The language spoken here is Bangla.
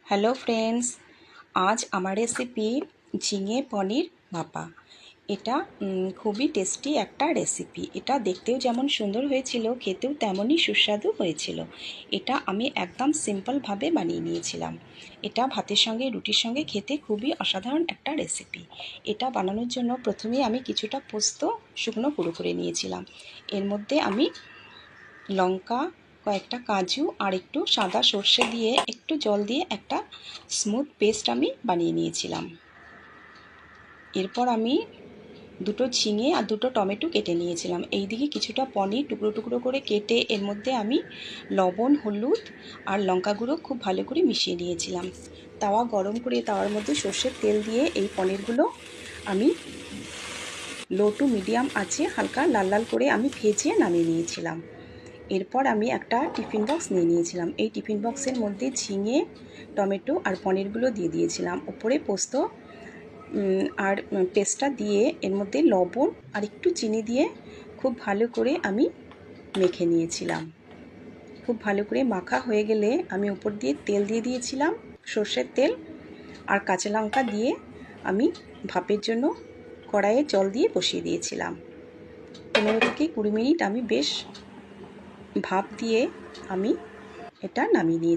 হ্যালো ফ্রেন্ডস, আজ আমার রেসিপি ঝিঙে পনির ভাপা। এটা খুবই টেস্টি একটা রেসিপি। এটা দেখতেও যেমন সুন্দর হয়েছিল, খেতেও তেমনই সুস্বাদু হয়েছিল। এটা আমি একদম সিম্পলভাবে বানিয়ে নিয়েছিলাম। এটা ভাতের সঙ্গে, রুটির সঙ্গে খেতে খুবই অসাধারণ একটা রেসিপি। এটা বানানোর জন্য প্রথমেই আমি কিছুটা পোস্ত শুকনো গুঁড়ো করে নিয়েছিলাম। এর মধ্যে আমি লঙ্কা, কয়েকটা কাজু আর একটু সাদা সর্ষে দিয়ে একটু জল দিয়ে একটা স্মুথ পেস্ট আমি বানিয়ে নিয়েছিলাম। এরপর আমি দুটো ঝিঙে আর দুটো টমেটো কেটে নিয়েছিলাম। এইদিকে কিছুটা পনির টুকরো টুকরো করে কেটে এর মধ্যে আমি লবণ, হলুদ আর লঙ্কা গুঁড়ো খুব ভালো করে মিশিয়ে নিয়েছিলাম। তাওয়া গরম করে তাওয়ার মধ্যে সর্ষের তেল দিয়ে এই পনিরগুলো আমি লো টু মিডিয়াম আঁচে হালকা লাল লাল করে আমি ভেজে নামিয়ে নিয়েছিলাম। এরপর আমি একটা টিফিন বক্স নিয়ে নিয়েছিলাম। এই টিফিন বক্সের মধ্যে ঝিঙে, টমেটো আর পনিরগুলো দিয়ে দিয়েছিলাম। ওপরে পোস্ত আর পেস্টটা দিয়ে এর মধ্যে লবণ আর একটু চিনি দিয়ে খুব ভালো করে আমি মেখে নিয়েছিলাম। খুব ভালো করে মাখা হয়ে গেলে আমি উপর দিয়ে তেল দিয়ে দিয়েছিলাম, সর্ষের তেল, আর কাঁচা লঙ্কা দিয়ে আমি ভাপের জন্য কড়াইয়ে জল দিয়ে বসিয়ে দিয়েছিলাম। 15 থেকে 20 মিনিট আমি বেশ ভাপ দিয়ে আমি এটা নামিয়ে নিয়েছি।